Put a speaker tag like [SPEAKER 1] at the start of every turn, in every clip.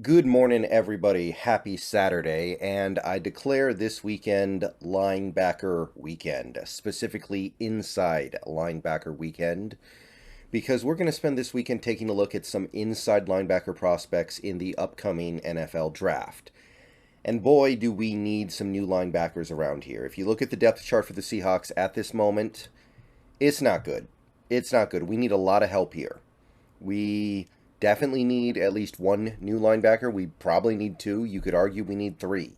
[SPEAKER 1] Good morning, everybody. Happy Saturday, and I declare this weekend linebacker weekend, specifically inside linebacker weekend, because we're going to spend this weekend taking a look at some inside linebacker prospects in the upcoming NFL draft. And boy, do we need some new linebackers around here. If you look at the depth chart for the Seahawks at this moment, it's not good. It's not good. We need a lot of help here. We definitely need at least one new linebacker. We probably need two. You could argue we need three.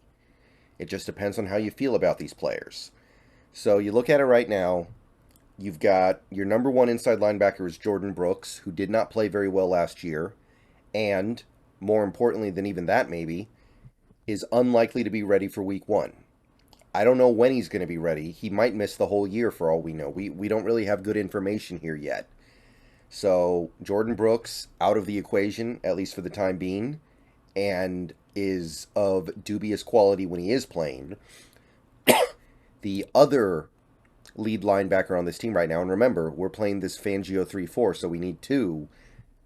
[SPEAKER 1] It just depends on how you feel about these players. So you look at it right now. You've got your number one inside linebacker is Jordan Brooks, who did not play very well last year, and more importantly than even that, maybe, is unlikely to be ready for week one. I don't know when he's going to be ready. He might miss the whole year for all we know. We don't really have good information here yet. So Jordan Brooks out of the equation, at least for the time being, and is of dubious quality when he is playing. The other lead linebacker on this team right now, and remember, we're playing this Fangio 3-4, so we need two,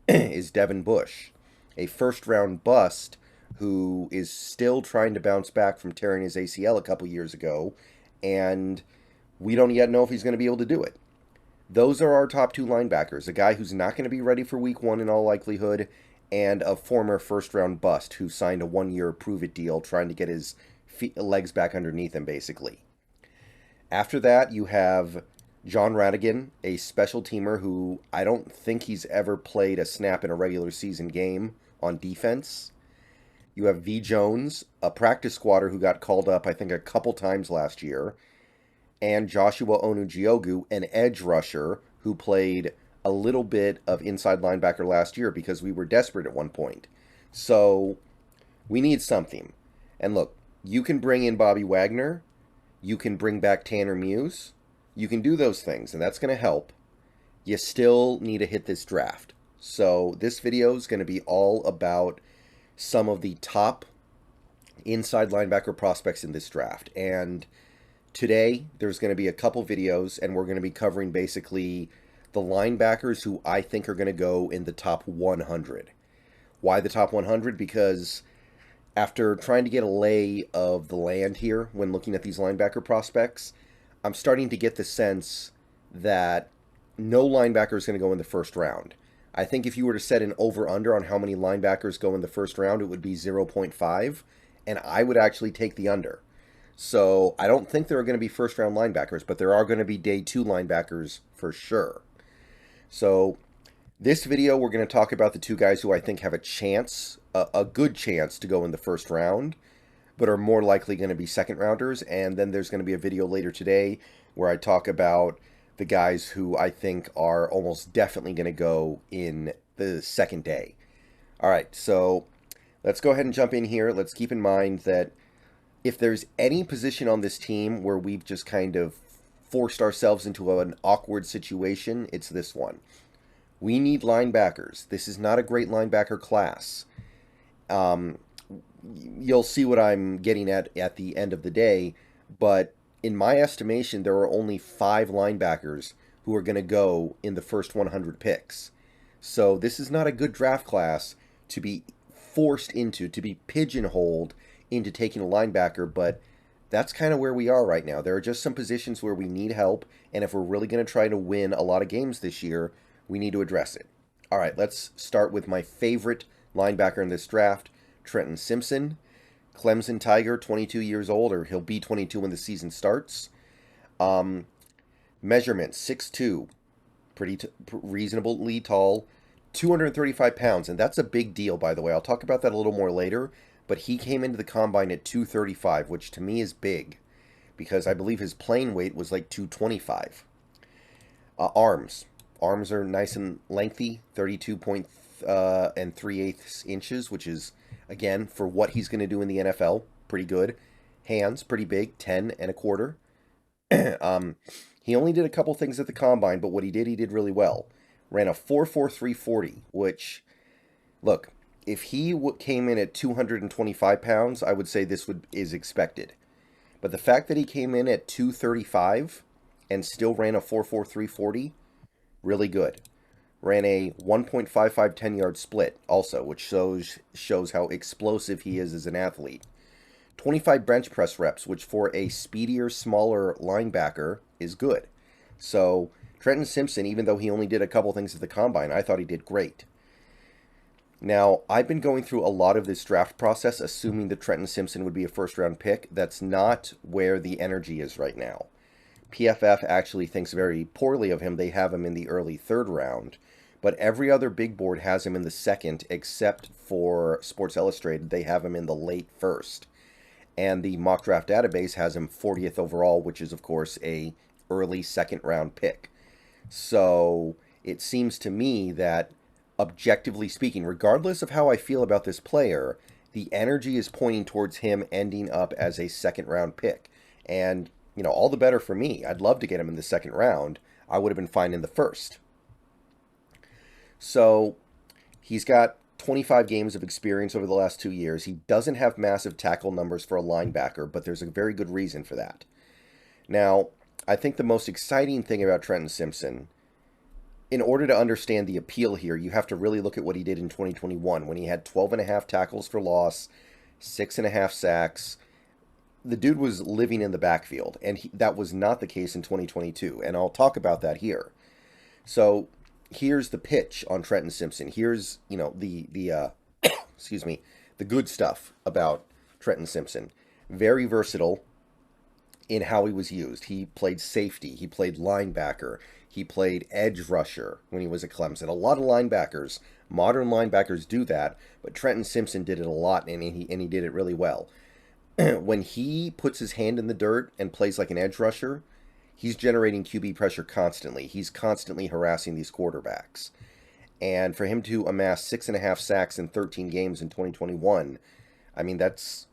[SPEAKER 1] is Devin Bush, a first-round bust who is still trying to bounce back from tearing his ACL a couple years ago, and we don't yet know if he's going to be able to do it. Those are our top two linebackers. A guy who's not going to be ready for week one in all likelihood, and a former first round bust who signed a 1 year prove it deal trying to get his legs back underneath him, basically. After that, you have John Radigan, a special teamer who I don't think he's ever played a snap in a regular season game on defense. You have V. Jones, a practice squatter who got called up, I think, a couple times last year, and Joshua Onujiogu, an edge rusher who played a little bit of inside linebacker last year because we were desperate at one point. So we need something. And look, you can bring in Bobby Wagner, you can bring back Tanner Muse, you can do those things, and that's going to help. You still need to hit this draft. So this video is going to be all about some of the top inside linebacker prospects in this draft. And today, there's going to be a couple videos, and we're going to be covering basically the linebackers who I think are going to go in the top 100. Why the top 100? Because after trying to get a lay of the land here when looking at these linebacker prospects, I'm starting to get the sense that no linebacker is going to go in the first round. I think if you were to set an over-under on how many linebackers go in the first round, it would be 0.5, and I would actually take the under. So I don't think there are going to be first-round linebackers, but there are going to be day two linebackers for sure. So this video, we're going to talk about the two guys who I think have a chance, a good chance to go in the first round, but are more likely going to be second-rounders. And then there's going to be a video later today where I talk about the guys who I think are almost definitely going to go in the second day. All right, so let's go ahead and jump in here. Let's keep in mind that if there's any position on this team where we've just kind of forced ourselves into an awkward situation, it's this one. We need linebackers. This is not a great linebacker class. You'll see what I'm getting at the end of the day, but in my estimation, there are only 5 linebackers who are going to go in the first 100 picks. So this is not a good draft class to be forced into, to be pigeonholed into taking a linebacker, but that's kind of where we are right now. There are just some positions where we need help, and if we're really going to try to win a lot of games this year, we need to address it. All right, let's start with my favorite linebacker in this draft, Trenton Simpson. Clemson Tiger, 22 years old, or he'll be 22 when the season starts. Measurement, 6'2", reasonably tall, 235 pounds, and that's a big deal, by the way. I'll talk about that a little more later, but he came into the combine at 235, which to me is big, because I believe his playing weight was like 225. Arms. Arms are nice and lengthy, 32.3 inches, which is, again, for what he's going to do in the NFL, pretty good. Hands, pretty big, 10 and a quarter. He only did a couple things at the combine, but what he did really well. Ran a 4.4340, which, look, if he came in at 225 pounds, I would say this is expected. But the fact that he came in at 235 and still ran a 4.4340, really good. ran a 1.55 10-yard split also, which shows how explosive he is as an athlete. 25 bench press reps, which for a speedier, smaller linebacker is good. So Trenton Simpson, even though he only did a couple things at the combine, I thought he did great. Now, I've been going through a lot of this draft process assuming that Trenton Simpson would be a first-round pick. That's not where the energy is right now. PFF actually thinks very poorly of him. They have him in the early third round, but every other big board has him in the second, except for Sports Illustrated. They have him in the late first. And the mock draft database has him 40th overall, which is, of course, a early second-round pick. So it seems to me that, objectively speaking, regardless of how I feel about this player, the energy is pointing towards him ending up as a second-round pick. And, you know, all the better for me. I'd love to get him in the second round. I would have been fine in the first. So he's got 25 games of experience over the last 2 years. He doesn't have massive tackle numbers for a linebacker, but there's a very good reason for that. Now, I think the most exciting thing about Trenton Simpson, in order to understand the appeal here, you have to really look at what he did in 2021 when he had 12.5 tackles for loss, 6.5 sacks. The dude was living in the backfield, and that was not the case in 2022, and I'll talk about that here. So here's the pitch on Trenton Simpson. Here's, you know, the excuse me, the good stuff about Trenton Simpson. Very versatile in how he was used. He played safety. He played linebacker. He played edge rusher when he was at Clemson. A lot of linebackers, modern linebackers, do that, but Trenton Simpson did it a lot, and he did it really well. When he puts his hand in the dirt and plays like an edge rusher, he's generating QB pressure constantly. He's constantly harassing these quarterbacks. And for him to amass 6.5 sacks in 13 games in 2021, I mean, that's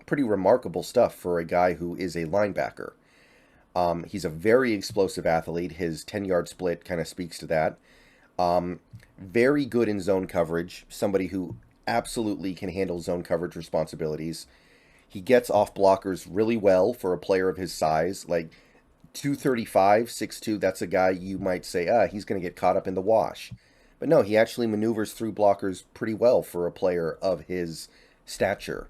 [SPEAKER 1] pretty remarkable stuff for a guy who is a linebacker. He's a very explosive athlete. His 10-yard split kind of speaks to that. Very good in zone coverage. Somebody who absolutely can handle zone coverage responsibilities. He gets off blockers really well for a player of his size. Like 235, 6'2", that's a guy you might say, he's going to get caught up in the wash. But no, he actually maneuvers through blockers pretty well for a player of his stature.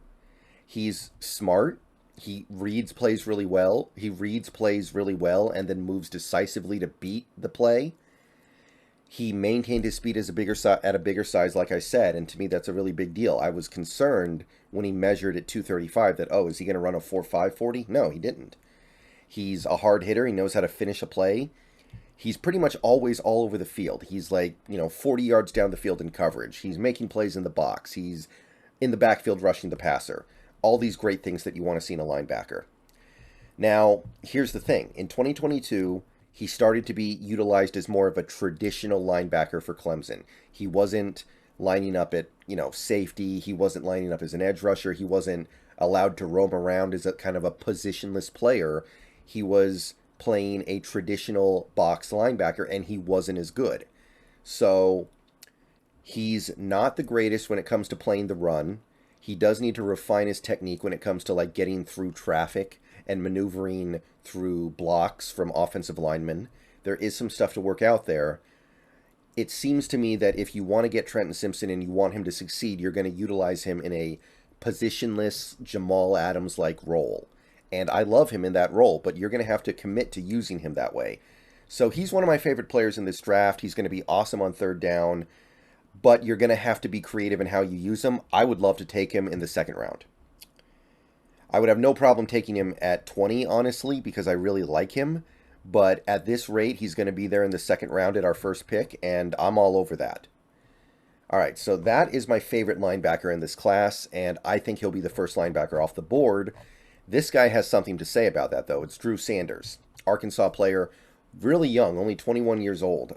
[SPEAKER 1] He's smart. He reads plays really well. And then moves decisively to beat the play. He maintained his speed at a bigger size, like I said, and to me that's a really big deal. I was concerned when he measured at 235 that, is he going to run a 4.5 40? No, he didn't. He's a hard hitter. He knows how to finish a play. He's pretty much always all over the field. He's like, 40 yards down the field in coverage. He's making plays in the box. He's in the backfield rushing the passer. All these great things that you want to see in a linebacker. Now, here's the thing. In 2022, he started to be utilized as more of a traditional linebacker for Clemson. He wasn't lining up at, safety. He wasn't lining up as an edge rusher. He wasn't allowed to roam around as a kind of a positionless player. He was playing a traditional box linebacker, and he wasn't as good. So he's not the greatest when it comes to playing the run. He does need to refine his technique when it comes to like getting through traffic and maneuvering through blocks from offensive linemen. There is some stuff to work out there. It seems to me that if you want to get Trenton Simpson and you want him to succeed, you're going to utilize him in a positionless Jamal Adams-like role. And I love him in that role, but you're going to have to commit to using him that way. So he's one of my favorite players in this draft. He's going to be awesome on third down, but you're going to have to be creative in how you use him. I would love to take him in the second round. I would have no problem taking him at 20, honestly, because I really like him. But at this rate, he's going to be there in the second round at our first pick, and I'm all over that. All right, so that is my favorite linebacker in this class, and I think he'll be the first linebacker off the board. This guy has something to say about that, though. It's Drew Sanders, Arkansas player, really young, only 21 years old.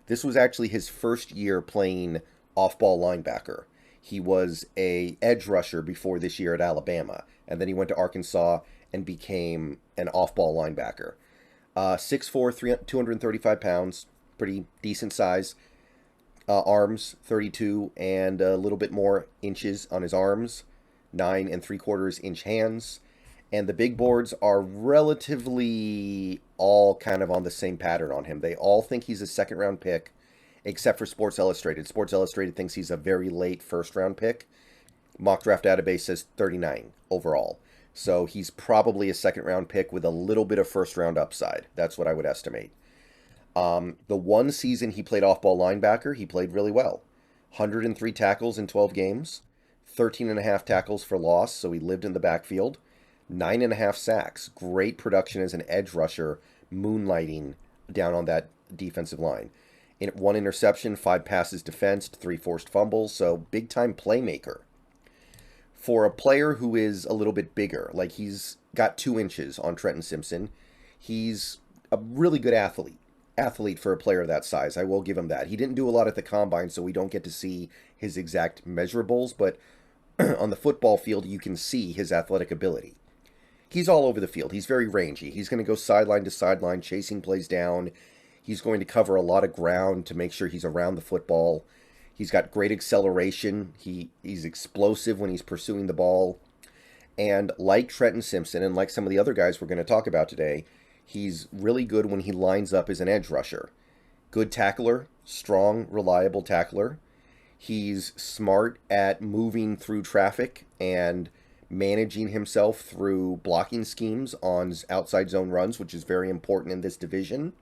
[SPEAKER 1] This was actually his first year playing off-ball linebacker. He was a edge rusher before this year at Alabama, and then he went to Arkansas and became an off-ball linebacker. 6'4", 235 pounds, pretty decent size. Arms, 32 and a little bit more inches on his arms. 9 3/4 inch hands. And the big boards are relatively all kind of on the same pattern on him. They all think he's a second round pick, except for Sports Illustrated. Sports Illustrated thinks he's a very late first-round pick. Mock Draft Database says 39 overall. So he's probably a second-round pick with a little bit of first-round upside. That's what I would estimate. The one season he played off-ball linebacker, he played really well. 103 tackles in 12 games, 13.5 tackles for loss, so he lived in the backfield, 9.5 sacks. Great production as an edge rusher, moonlighting down on that defensive line. In 1 interception, 5 passes defensed, 3 forced fumbles, so big-time playmaker. For a player who is a little bit bigger, like he's got 2 inches on Trenton Simpson, he's a really good athlete for a player that size. I will give him that. He didn't do a lot at the combine, so we don't get to see his exact measurables, but on the football field, you can see his athletic ability. He's all over the field. He's very rangy. He's going to go sideline to sideline, chasing plays down. He's going to cover a lot of ground to make sure he's around the football. He's got great acceleration. He's explosive when he's pursuing the ball. And like Trenton Simpson and like some of the other guys we're going to talk about today, he's really good when he lines up as an edge rusher. Good tackler, strong, reliable tackler. He's smart at moving through traffic and managing himself through blocking schemes on outside zone runs, which is very important in this division.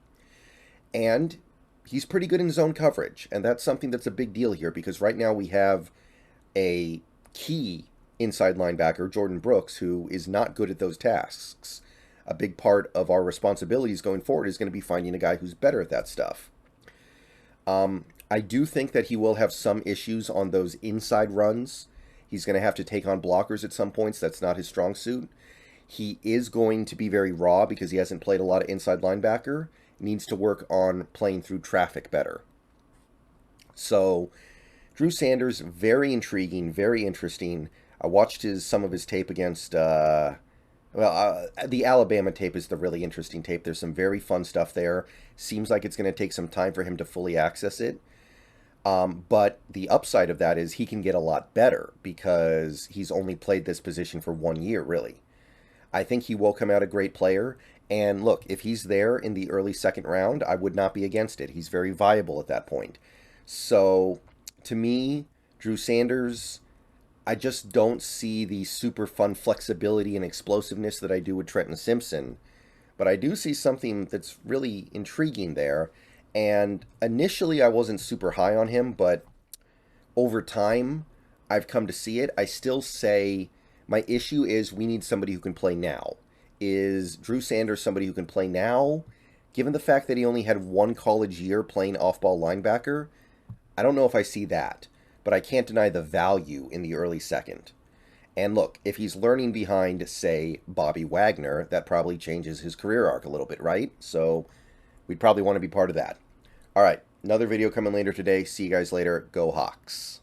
[SPEAKER 1] And he's pretty good in zone coverage, and that's something that's a big deal here because right now we have a key inside linebacker, Jordan Brooks, who is not good at those tasks. A big part of our responsibilities going forward is going to be finding a guy who's better at that stuff. I do think that he will have some issues on those inside runs. He's going to have to take on blockers at some points. That's not his strong suit. He is going to be very raw because he hasn't played a lot of inside linebacker. Needs to work on playing through traffic better. So, Drew Sanders, very intriguing, very interesting. I watched some of his tape against, the Alabama tape is the really interesting tape. There's some very fun stuff there. Seems like it's going to take some time for him to fully access it. But the upside of that is he can get a lot better because he's only played this position for 1 year, really. I think he will come out a great player. And look, if he's there in the early second round, I would not be against it. He's very viable at that point. So, to me, Drew Sanders, I just don't see the super fun flexibility and explosiveness that I do with Trenton Simpson. But I do see something that's really intriguing there. And initially, I wasn't super high on him, but over time, I've come to see it. I still say my issue is we need somebody who can play now. Is Drew Sanders somebody who can play now? Given the fact that he only had 1 college year playing off-ball linebacker, I don't know if I see that. But I can't deny the value in the early second. And look, if he's learning behind, say, Bobby Wagner, that probably changes his career arc a little bit, right? So we'd probably want to be part of that. All right, another video coming later today. See you guys later. Go Hawks.